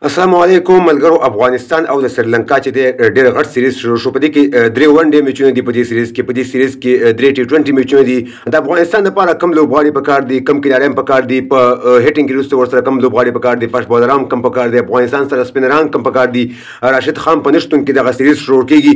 السلام علیکم ملګرو. افغانستان او د سریلانکا چې د ډېر غټ سیریز شروع شو. په دې کې درې ون ډے میچونه دي. په دې سیریز کې درې ټي20 میچونه دي. د افغانستان لپاره کم لوبغاړي پکار دي، کم کلیاران پکار دي، په هیټینګ کې وروسته ورسره کم لوبغاړي پکار دي، فاست بالران کم پکار دي، افغانستان سره سپینران کم پکار دي. راشد خان په نشتون کې دغه سیریز شروع کیږي.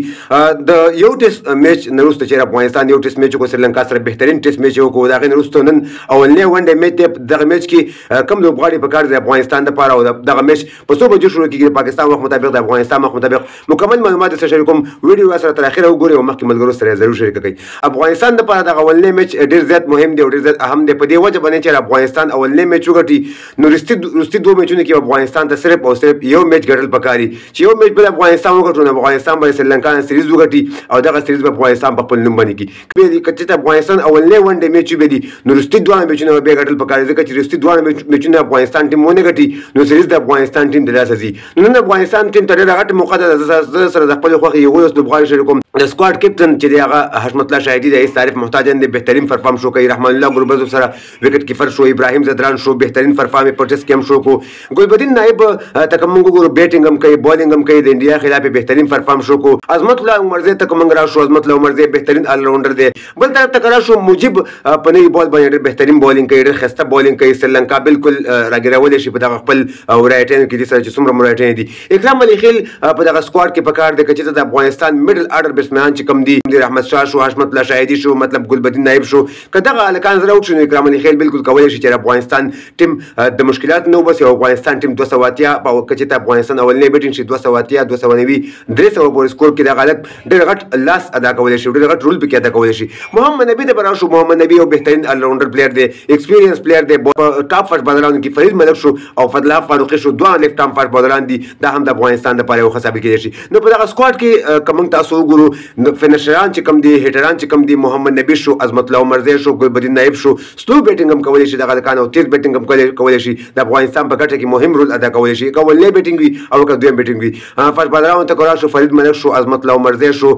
د یو ټیسټ میچ نه وروسته چې افغانستان یو ټیسټ میچ وکړ، سریلانکا سره بهترین ټیسټ میچ وکړ. د هغې نه وروسته نن اولنی ون ډے میچ دی. دغه میچ کې کم لوبغاړي پکار دي افغانستان لپاره، او دغه میچ په څو بجو شروع کیږي پاکستان وخت مطابق، د افغانستان وخت مطابق. مکمل معلومات سره شریکوم، ویډیو سره تر اخره وګورئ او مخکې ملګرو سره ضرور شریک کړئ. افغانستان لپاره دغه اولنی میچ ډېر زیات مهم دی او ډېر زیات اهم دی په دې وجه باندې چې افغانستان اولنی میچ وګټي نو وروستي دوه میچونه کې افغانستان ته صرف او صرف یو میچ ګټل پکاري. چې یو میچ بل افغانستان وګټو نو افغانستان به سریلانکا سیریز وګټي او دغه سیریز به افغانستان په خپل نوم باندې کړي. کچې افغانستان اولنی ون ډے میچ به دي نو وروستي دوه میچونه به ګټل پکاري، ځکه چې وروستي دوه میچونه افغانستان ټیم ونه ګټي نو سیریز د افغانستان ټیم د لاسه ځي. نن افغانستان ټیم ته ډېره غټه موقع ده. زه سره د خپلې خوښې یولس لوبغاړي شریکوم. د سکواډ کیپټن چې دی هغه حشمت الله شاهدي دی، هیڅ تعریف محتاجن دی، بهترین پرفارم شو کوي. رحمان الله ګربزو سره وکټ کیپر شو، ابراهیم زدران شو، بهترین پرفارم په ټیسټ کې هم شو کو. ګلبدین نایب تکمنګ ګورو بیټینګ هم کوي، بالینګ هم کوي، د انډیا خلاف بهترین پرفارم شو کو. عظمت الله عمرزی تکمنګ را شو، عظمت الله عمرزی بهترین آل راونډر دی. بل طرف ته کرا شو مجيب په نوی بال باندې بهترین بالینګ کوي، ډېر ښایسته بالینګ کوي. سریلانکا بالکل راګیرولې شي په دغه خپل رایټین کې دي سره چې څومره مرایټین دي. اکرام علي خیل په دغه سکواډ کې پکار دی چې د افغانستان میډل ارډر بیټسمنان چې کم دي، رحمت شاه شو، حشمت الله شاهدي شو، مطلب ګلبدین نایب شو، که دغه هلکان زړه وکړي نو اکرام علي خیل بالکل کولی شي چې افغانستان ټیم د مشکلات نه وباسي او افغانستان ټیم 280 په که چې افغانستان اولنی بیټینګ شي 280 290 300 پورې سکور کې دغه هلک ډېر غټ لاس ادا کولی شي، ډېر غټ رول پکې ادا کولی شي. محمد نبي د برا شو، محمد نبي یو بهترین آل راونډر پلیر دی، ایکسپیرینس پلیر دی. ټاپ فاست بالرانو کې فرید ملک شو او فضل الله فاروقي شو، دوه لیفټ آرم فاست بالران دي. دا هم د افغانستان لپاره یو ښه ثابت کېدای شي. نو په دغه سکواډ کې که موږ تاسو وګورو فینشران چې کم دي، هیټران چې کم دي، محمد نبي شو، عظمت الله عمرزی شو، ګلبدین نایب شو، سلو بیټینګ هم کولی شي دغه هلکان او تیز بیټینګ هم کولی شي. د افغانستان په ګټه کې مهم رول ادا کولی شي، که اولنی بیټینګ وي او که دویم بیټینګ وي. فاست بالرانو ته شو، فرید ملک شو، عظمت الله عمرزی شو،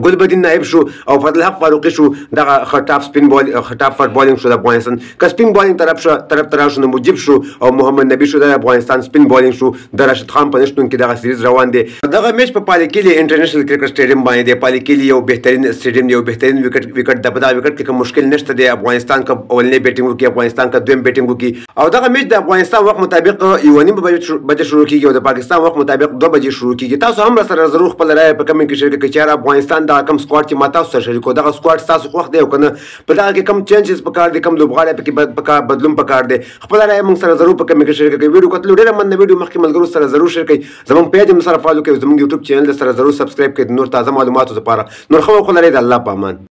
ګلبدین نایب شو او فضل حق فاروقي شو. دغه خټاف سپین بال خټاف فاست بالینګ شو د افغانستان. که سپین بالینګ طرف ته راشو نو مجيب شو او محمد نبي شو د افغانستان سپین بالینګ شو. د راشد خان په نشتون کې دغه سیریز روان دی. دغه میچ په پالیکلی انټرنیشنل کرکټ سټیډیم باندې دی. پالیکلی یو بهترین سټیډیم دی، یو بهترین وکټ د بدا وکټ کې کوم مشکل نشته دی. افغانستان کا اولنی بیټینګ وکي، افغانستان کا دویم بیټینګ وکي او دغه میچ د افغانستان وخت مطابق 1:30 بجې شروع کیږي او د پاکستان وخت مطابق 2 بجې شروع کیږي. تاسو هم سره ضرور خپل رائے په کمنټ کې شریک کړئ چې افغانستان د کم سکواډ ما تاسو سره شریکو. دغه سکواډ تاسو خوښ دی او کنه په دغه کې کم چینجز پکار دي، کم لوبغاړي پکې بدلون پکار دي. خپل رائے موږ سره ضرور په کمنټ کې شریک کړئ. ویډیو کتلو ډېر من ویډیو مخکې ملګرو سره ضرور شریک کړئ. زموږ پیج هم سره فالو کړئ، زموږ یوټیوب چینل سره ضرور سبسکرایب کړئ د نور تازه معلوماتو لپاره. نور خو لري د الله په امان.